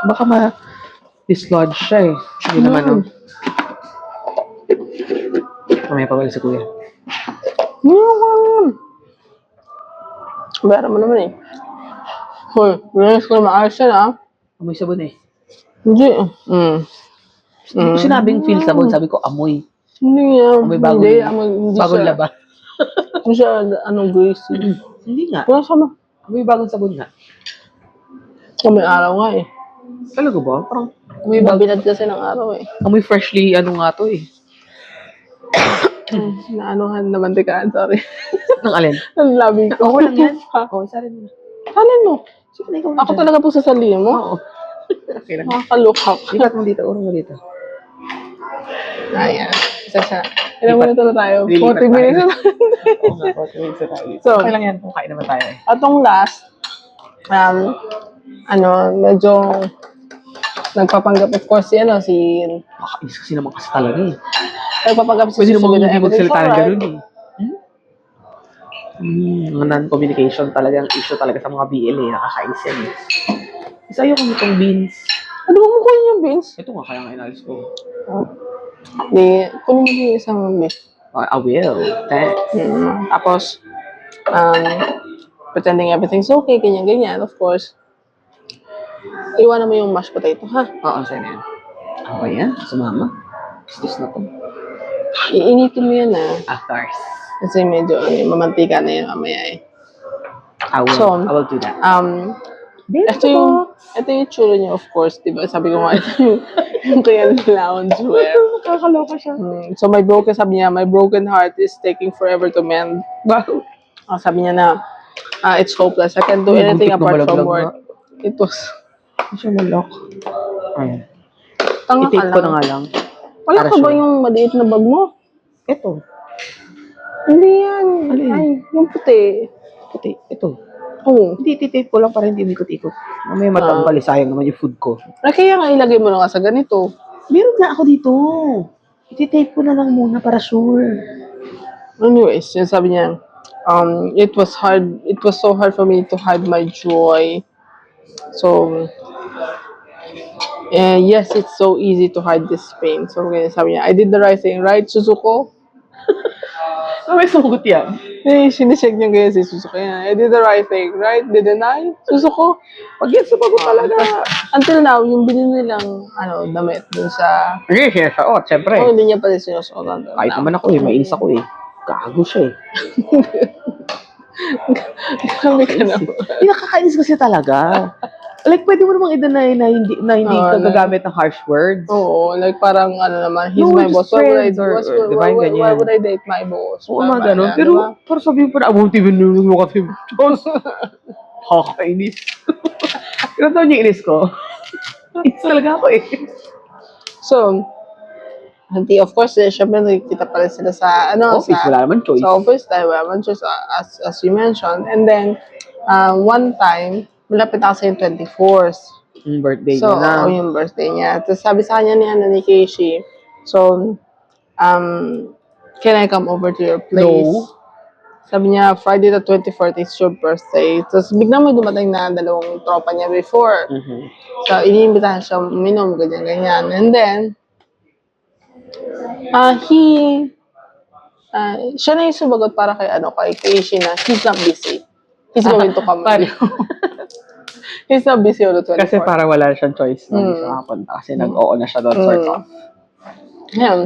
Baka ma-dislodge siya eh. Hindi naman, no? Mamaya pa wala si kuya. Bayara mo naman eh. Hoy, realize ko na maayos yan ah. Amoy sabon eh. Hindi. Kung sinabing feel sabon, sabi ko amoy. Hindi yan. Amoy bagong, Hindi, hindi bagong siya. laba. Hindi siya, greasy. Hindi nga. Wala sama. Amoy bagong sabon nga. Kung may araw nga eh. Talaga ba? Parang May babinad kasi ng araw eh. amoy freshly ano nga to eh. Naanuhan na mantikaan, sorry. Nang alin? Ang labi ko. Okay lang yan. Ha? Okay, sarin mo na. Alin mo? Sige na ikaw na Ako dyan. talaga po sasalihin mo? Oo. Okay lang. Makakalukak. Ikat mo dito, urong mo dito. Ayan. Isa siya. Ilang minuto na tayo? Lilipat 40 minutes na tayo. Oo nga, 40 minutes na tayo. So, Okay lang yan kung kain naman tayo eh. atong last, medyo nagpapanggap, of course, si Nakakainis kasi naman kasi talaga eh. nagpapanggap si Pwede Susie naman na hindi magsalita ng alright. ganun eh. Mga non-communication talagang issue talaga sa mga BL eh. Nakakainis yan eh. Isa ayoko nitong beans. Ano ba mo kunin yung beans? Ito nga kaya nga inalis ko. Di, kunin mo yung isang beans. I will. Thanks. Tapos, pretending everything's okay, ganyan-ganyan, of course. Iwanan mo yung mashed potato, ha? Oo, sa'yo na yan. Ano ba yan? Sumama? Is na to? Iinitin mo yan, Of course. Kasi medyo, mamantika na yan mamaya, eh. I will do that. Ito yung tsura niya, of course, diba? Sabi ko nga, ito yung kaya loungewear. Nakakaloka siya. So, sabi niya, my broken heart is taking forever to mend. Wow. Sabi niya na, it's hopeless. I can't do Ay, anything buntot na apart from malaglag work. It was, Hindi siya malok. Ayan. tanga ka I-take ko na lang. nga lang. Wala Para ka ba sure. yung maliit na bag mo? Ito. Hindi yan. Alin? Ay, yung puti. Puti. Ito. Oo. Hindi, titape ko lang para hindi ikot-ikot. Mamaya matanggal eh. Sayang naman yung food ko. Ay, kaya nga ilagay mo na nga sa ganito. Meron nga ako dito. Ititape ko na lang muna para sure. Anyways, yun sabi niya, it was so hard for me to hide my joy. So, yes, it's so easy to hide this pain. So, ganyan sabi niya, I did the right thing, right, Suzuko? May sugot yan. Sinecheck niya ganyan si Suzuko. I did the right thing, right? Didn't I? Suzuko? Pag yan, sumagot talaga. Until now, yung binili nilang damit dun sa... Sige, sinusuot. Siyempre. hindi niya pa rin sinusuotan doon. Kahit naman ako eh. Mainis ako eh. Gago siya eh. Grabe ka naman. Nakakainis kasi talaga. Like, pwede mo namang i-deny na hindi ka gagamit ng harsh words. Oo, like parang naman, he's No, my just boss. Why would I friends or why, diba, why, ganyan. why would I date my boss? Oo, mga Tama ganun. na, Pero, diba? para sabihin mo na, abong tinunulong mo kasi, Diyos. Nakakainis. Pero daw niya inis ko. Inis talaga ako eh. So, hindi, of course, syempre nakikita pa rin sila sa, Office, wala naman choice. Sa office, dahil wala naman choice, as you mentioned. And then, one time, malapit na kasi yung 24th. Yung birthday So, niya na. yung birthday niya. Tapos sabi sa kanya ni Keishi, so, can I come over to your place? No. Sabi niya, Friday the 24th is your birthday. Tapos biglang may dumating na dalawang tropa niya before. So, iniimbitahan siya minom, ganyan-ganyan. And then, siya na yung sumagot para kay Keishi na, he's not busy. He's going to come. He's not busy on the 24th. Kasi para wala siyang choice na hindi siya makapunta. Kasi nag-oo na siya doon, sort of. Ayan.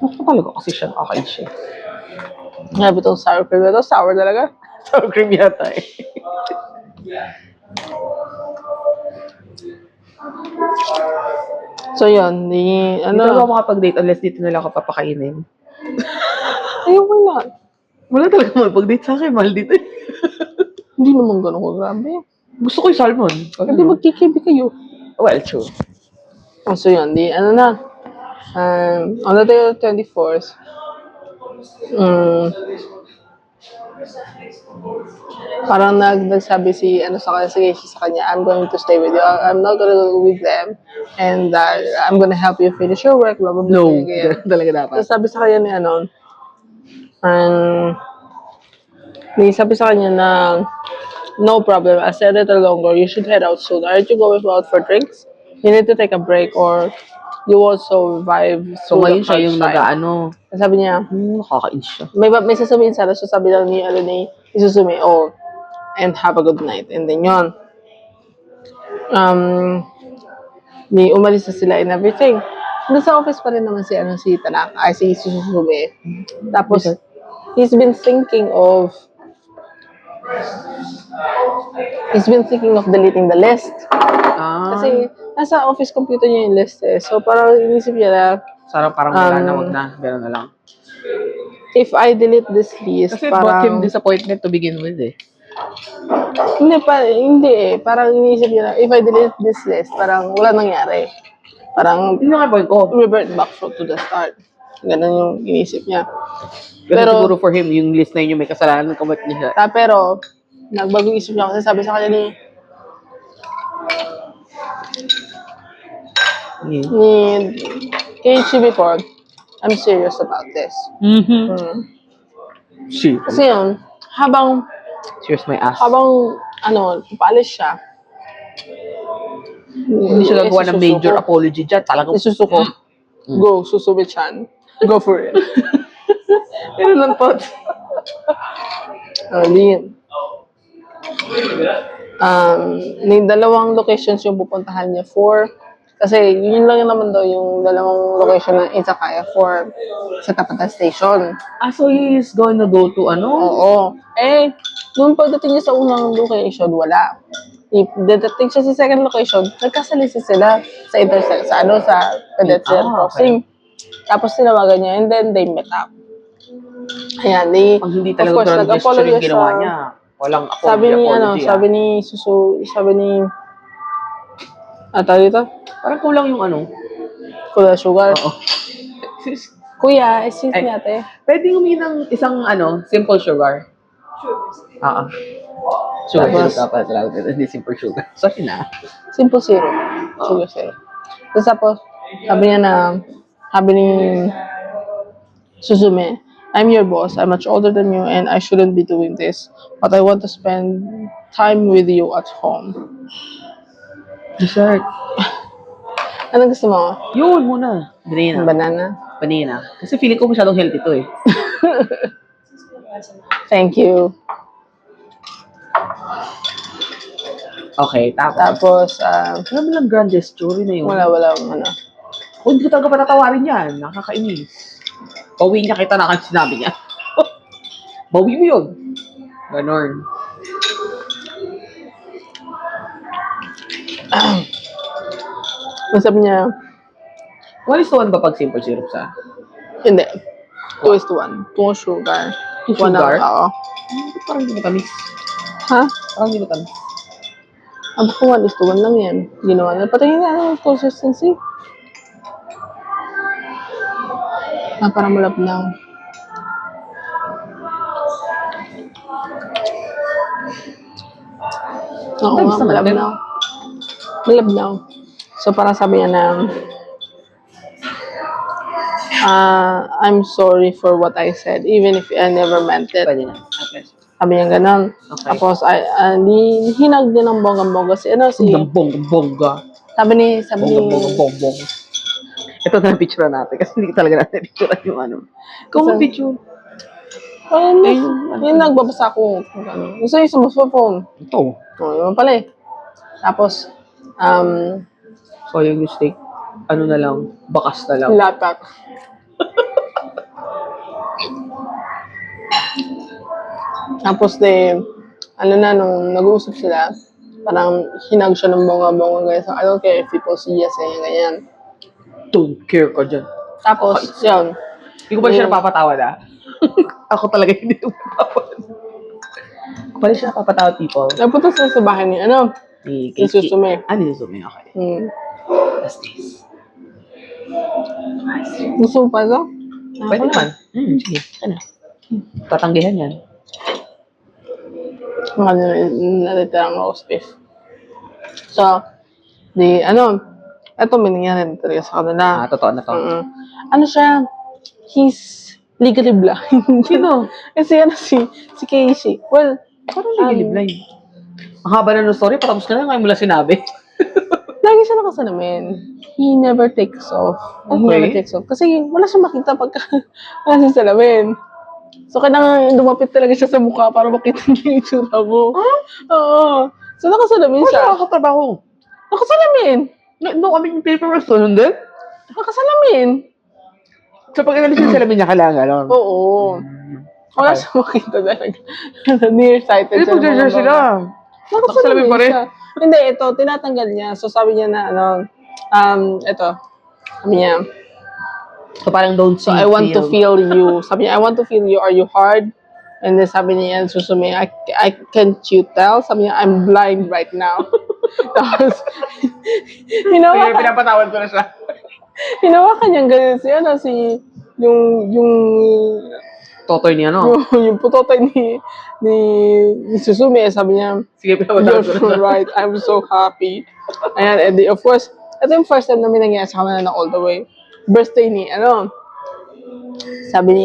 Nakapalago kasi siya nakakainis siya. Grabe itong sour cream na ito. Sour talaga. Sour cream yata eh. So, yun. Hindi talaga ako makapag-date unless dito nila ako papakainin. Ayoko na. Wala talaga makapag-date sa akin. Mahal dito eh. Hindi naman ganun ko. Grabe. Gusto ko yung salmon. Hindi magkikibi kayo. Well, true. So, yun. On the day of 24th, parang nagsabi si, ano sa kanya, sige, sa kanya, I'm going to stay with you. I'm not gonna go with them. And I'm gonna help you finish your work, blah, blah, blah. No, ganyan. ganun talaga dapat. Tapos sabi sa kanya ni, may sabi sa kanya na, no problem, I said it longer, you should head out soon. Aren't you going out for drinks? You need to take a break or you won't survive So, through ngayon the siya yung crunch time. nag-ano, Sabi niya, nakakainis siya. may sasabihin sana siya, sabi lang ni Susume, oh, and have a good night. And then yun, umalis na sila and everything. Doon sa office pa rin naman si Tanaka, si Susume. Tapos, he's been thinking of deleting the list. Kasi, nasa office computer niya yung list eh. So, parang inisip niya na, Parang wala na, wag na. Gano'n na lang. if I delete this list, Kasi it brought him disappointment to begin with eh. Hindi eh. Parang iniisip niya na, if I delete this list, parang wala nangyari. Parang, Yun yung point ko. revert back to the start. Ganun yung iniisip niya. Pero Pero- siguro for him, yung list na yun yung may kasalanan, kamot niya. Pero, nagbagong isip niya kasi sabi sa kanya ni Keiichi before, I'm serious about this. Shit. Kasi yun, habang Cheers my ass. paalis siya, Hindi siya gagawa ng major Susuko. apology dyan. Talagang, Si Susuko, go, Susube-chan. Go for it. Ganun lang po. Hindi. May dalawang locations yung pupuntahan niya for, kasi yun lang naman daw yung dalawang location ng izakaya for sa Tapatan Station. So he is gonna go to Oo. Nung pagdating niya sa unang location, wala. Dadating siya sa second location, nagkasalisi sila sa pedestrian crossing. Tapos tinawagan niya, and then they met up. Ayan, Pag hindi talaga grand gesture yung ginawa niya. Walang apology. sabi ni, dito? Parang kulang yung Kuya Sugar. Oo. Kuya, excuse me Ay. ate. Pwede humingi ng isang simple sugar. Sugar Tapos- dapat talaga. Hindi simple sugar. Sorry na. Simple zero. Sugar zero. Tapos, sabi ni Suzume, I'm your boss. I'm much older than you and I shouldn't be doing this. But I want to spend time with you at home. Dessert. Anong gusto mo? Yun muna. Banana. Banana? Kasi feeling ko masyadong healthy to eh. Thank you. Okay, tapos. Tapos, Wala mo lang grand gesture na yun. wala. Kung hindi ko talaga patatawarin yan, nakakainis. Bawiin niya kita na kasi sinabi niya. Bawi mo yun. Ganon. Sabi niya, 1:1 ba pag simple syrup sa? hindi. 2:1. 2 sugar. Two One sugar? Oo. Parang hindi matamis. Ha? Parang hindi matamis. Aba ko 1:1 lang yan. Ginawa na. Patayin na ang consistency. Parang malabnaw. Oo Tamis nga, naman, malabnaw. Malabnaw. So parang sabi niya na, I'm sorry for what I said, even if I never meant it. Pwede na. Okay. Sabi niya ganun. Okay. Tapos, hinag niya ng bonggang-bongga si Ang bongga. sabi ni, Bongga. Ito na picture natin kasi hindi talaga natin picture yung Kung Saan? picture. yung nagbabasa ko. Gusto yung sa phone. Ito. Yun pala eh. Tapos, So yung steak, na lang, bakas na lang. lapak. Tapos nung nag-uusap sila, parang hinag siya ng bongga-bongga ganyan. So, I don't care if people see us, ganyan. Don't care ka dyan. Tapos, yun. Hindi ko pala siya napapatawad Ako talaga hindi napapatawad. Ako pala siya napapatawad people. Napunta sila sa bahay ni, Ni ni Susume. Ni Susume, okay. That's this. Gusto mo pa ito? Pwede naman. Sige, sige na. Tatanggihan yan. Mga natitirang roast beef. So, eto may nangyari talaga sa kanila. Totoo na to. Ano siya, he's legally blind. Sino? Kasi si Casey. Well, Parang legally blind. Ang haba na ng story, patapos ka na ngayon mo lang sinabi. lagi siya nakasalamin. He never takes off. He Okay. never takes off. Kasi wala siyang makita pagka nasa salamin. So, kailangan lumapit talaga siya sa mukha para makita niya yung itsura mo. Oo. So, nakasalamin Ano siya. nakakatrabaho? Nakasalamin. No, I mean, paperwork to, hindi? Nakasalamin. So, pag inalis yung salamin niya, kailangan, ano? Oo. Wala siyang makita talaga. Nearsighted Hindi, siya. ng mga sila. baba. Nakasalamin pa rin. siya. Hindi, ito, tinatanggal niya. So, sabi niya na, ito. Sabi niya, So, parang don't so, I want to feel you. Sabi niya, I want to feel you. Are you hard? And then sabi niya yan, susumi, I can't you tell? Sabi niya, I'm blind right now. Tapos, Kaya pinapatawad ko na siya. hinawakan niyang ganun yung Totoy niya, no? yung putotoy ni Susumi, sabi niya, Sige, pinapatawad ko na you're siya. right, I'm so happy. Ayan, and of course, ito yung first time namin nangyari sa kanila na all the way. Birthday ni, sabi ni,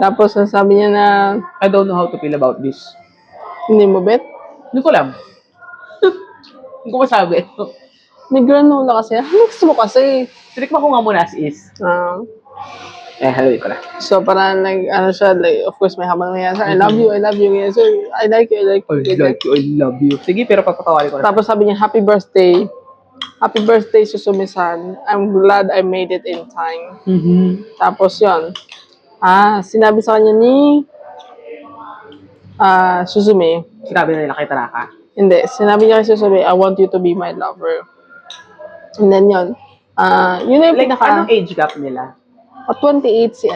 tapos sabi niya na, I don't know how to feel about this. hindi mo bet? Hindi ko alam. Hindi ko masabi. May granola kasi. Ano gusto mo kasi? Sinikma ko nga muna as is. Haluin ko na. So, parang siya, like, of course, may habang nangyari sa, I love you. Ganyan. So, I like you. Ganyan. I love you. Sige, pero papatawarin ko na. Tapos sabi niya, happy birthday, Susumi-san. I'm glad I made it in time. Tapos yun, sinabi sa kanya ni Susumi, Sinabi na nila kay Tanaka. hindi, sinabi niya kay Susumi, I want you to be my lover. And then yun, yun na yung Like, anong age gap nila? 28 si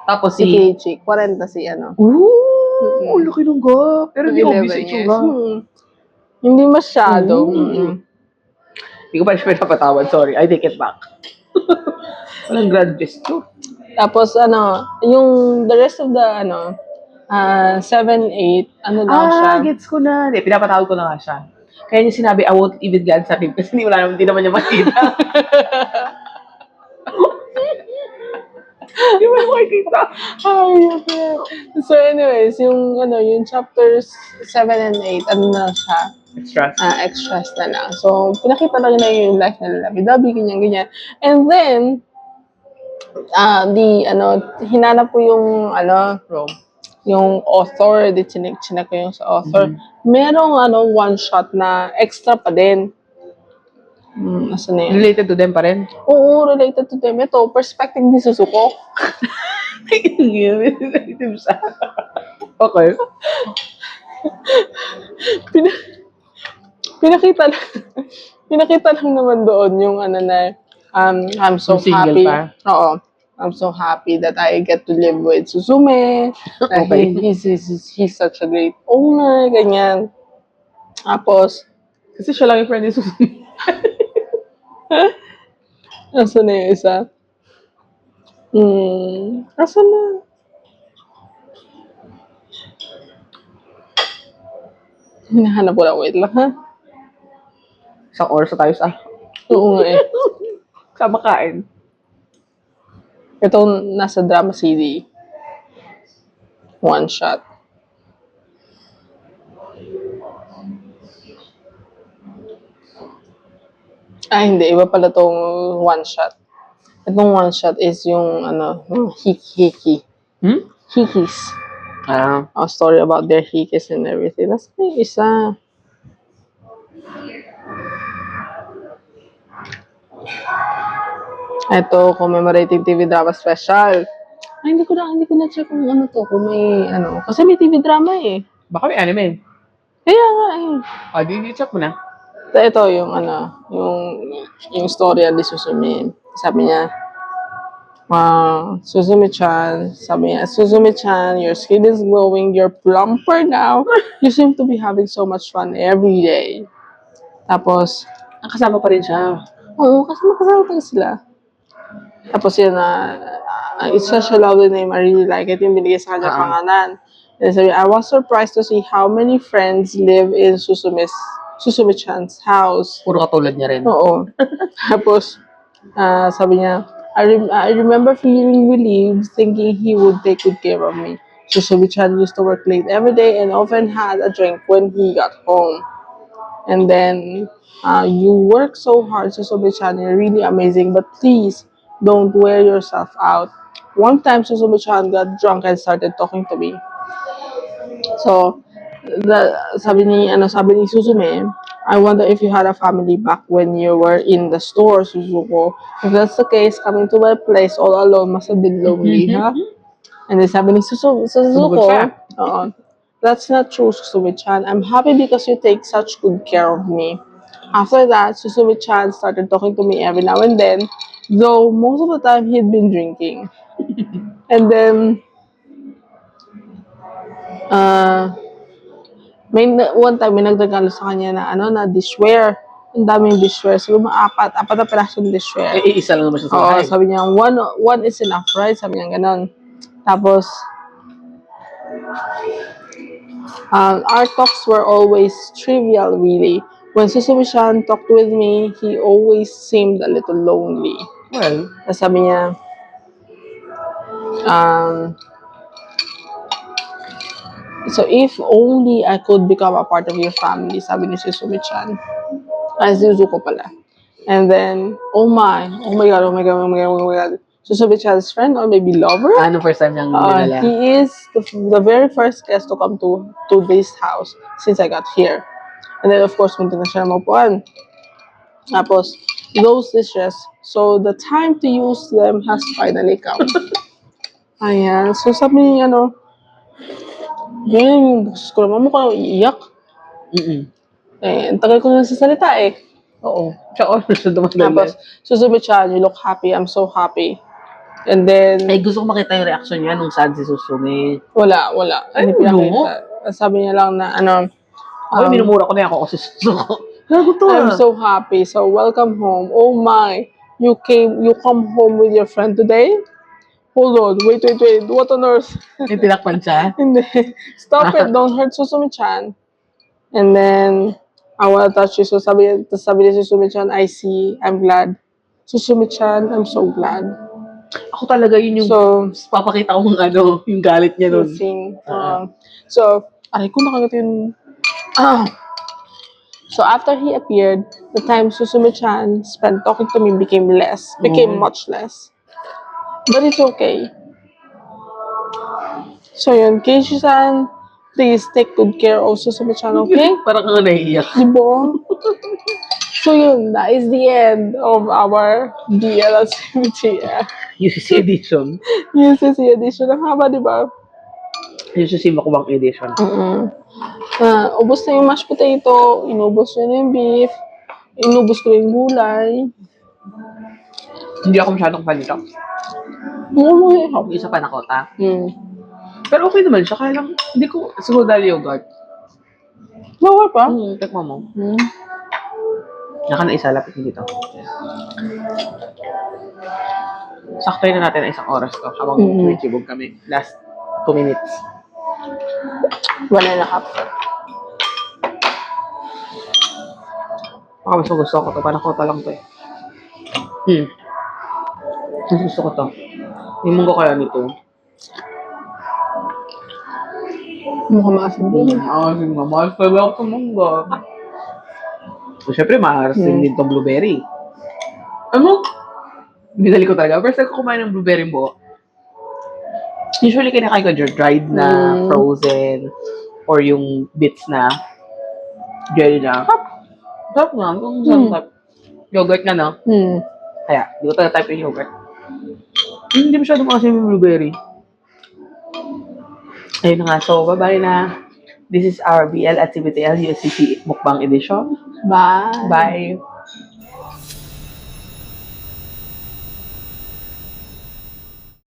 Tapos si si... Keiichi, 40 si Ooh, laki ng gap. Pero di 11 obvious years. itsura. Hindi masyado. Hindi ko pa siya pinapatawad. Sorry, I take it back. Walang grand gesture. Tapos yung the rest of the 7, 8, lang siya. Gets ko na. Hindi, pinapatawad ko na nga siya. Kaya niya sinabi, I won't even glance at him kasi hindi naman niya makita. Hindi mo makikita. Ay, okay. So anyways, yung chapters 7 and 8, na siya? Extras. Extras na lang. So, pinakita lang na yung life na labi-dabi, ganyan. And then, hinanap ko yung, Rome. yung author, chinek ko yung sa author. Merong, one shot na extra pa din. Asan na yun? Related to them pa rin. Oo, related to them. Ito, perspective ni Suzuko. Relative siya. Okay. Pinakita lang naman doon yung I'm so Yung single happy. pa? Oo. I'm so happy that I get to live with Suzume. Okay. He's such a great owner, ganyan. Tapos, Kasi siya lang yung friend ni Susan. asan na yung isa? Asan na? Hinahanap ko lang. Wait lang, ha? Isang oras na tayo sa Oo nga eh. sama kain. Ito nasa drama CD. One shot. Hindi. Iba pala tong one shot. Itong one shot is yung, hiki. Hikis. A story about their hikis and everything. That's yung isa. Ito, commemorating TV drama special. Hindi ko na check kung kung may kasi may TV drama eh. Baka may anime. Kaya nga eh. Di-check mo na. Ito yung yung storya ni Susumi. Sabi niya, Suzumi-chan, Suzumi-chan, your skin is glowing, you're plumper now. You seem to be having so much fun every day. Tapos, Kasama pa rin siya. oo, kasi magkasama pa sila. Tapos yun it's such a lovely name, I really like it, yung binigay sa kanya pangalan. And sabi, I was surprised to see how many friends live in Susumi-chan's house. Puro katulad niya rin. Oo. Tapos, sabi niya, I remember feeling relieved, thinking he would take good care of me. Susumi-chan used to work late every day and often had a drink when he got home. And then, you work so hard, Susumi-chan, you're really amazing, but please, don't wear yourself out. One time, Susumi-chan got drunk and started talking to me. So, sabi ni Suzume, I wonder if you had a family back when you were in the store, Suzuko. If that's the case, coming to my place all alone must have been lonely, huh? And then sabi ni Sumagot Suzuko, siya. that's not true, Suzume-chan. I'm happy because you take such good care of me. After that, Suzume-chan started talking to me every now and then, though most of the time he'd been drinking. And then, one time, may nagregalo sa kanya na dishware. Ang daming dishware. So, apat na pirasong dishware. Eh, isa lang naman siya sa Oo, bahay. sabi niya, one is enough, right? Sabi niya ganon. Tapos, our talks were always trivial, really. When Susumi-chan talked with me, he always seemed a little lonely. Well, Tapos sabi niya, so if only I could become a part of your family, sabi ni Susumi-chan. Ay, si Zuko pala. And then, oh my God. Susumi-chan's friend or maybe lover? ano first time niyang dinala? He is the very first guest to come to this house since I got here. And then, of course, munti na siya mapuan. Tapos, those dishes, so the time to use them has finally come. Ayan. So, sabi niya, ganyan yung boses ko naman. Mukha ko iiyak. Ang tagal ko na nagsasalita eh. Oo. Tsaka siya dumadali. Tapos, Suzume-chan, you look happy. I'm so happy. And then, Ay, gusto ko makita yung reaction niya nung sad si Susume. wala. Ay, Hindi pinakita. Sabi niya lang na, Ako, minumura ko na ako kasi Susuko. Gago to I'm so happy. So, welcome home. Oh my. You come home with your friend today? Hold on. Wait. What on earth? May tinakpan siya. Hindi. Stop it. Don't hurt Susume-chan. And then, I wanna touch you. So, sabi ni Susume-chan, I see. I'm glad. Susume-chan, I'm so glad. Ako talaga yun yung So, papakita kong yung galit niya nun. kissing. So, aray ko nakagat yun. So, after he appeared, the time Susume-chan spent talking to me became much less. But it's okay. So, yun. Keishi-san, please take good care of Susume-chan, okay? Parang ka naiiyak. Diba? So, yun. That is the end of our DL activity. UCC edition. UCC edition. Ang haba, diba? UCC Mukbang edition. Ubos na yung mashed potato, inubos na yung beef, inubos ko yung gulay. Hindi ako masyadong panito. Umuwi ako. Yung isa pa nakota. Pero okay naman siya. Kaya lang, hindi ko, siguro dahil yogurt. Bawal pa? Tekma mo. Naka na isa, lapit mo dito. Saktoy na natin isang oras to habang tumitibog kami. Last 2 minutes. 1.5. Mas gusto ko to. Panakota lang to eh. Mas gusto ko to. Yung munggo kaya nito. Mukhang maasim din. Sige nga. Mahal pa ba ako sa munggo? So, syempre, maasim din tong blueberry. Ano? Binali ko talaga. First time ko kumain ng blueberry buo. Usually, kinakain ko dried na, frozen, or yung bits na, jelly na. Sarap nga. Sarap. Yogurt na, no? Kaya, di ko talaga type yung yogurt. Hindi masyadong kasi yung blueberry. Ayun na nga. So, bye-bye na. This is our BL at CBTL USCC Mukbang Edition. Bye. Bye.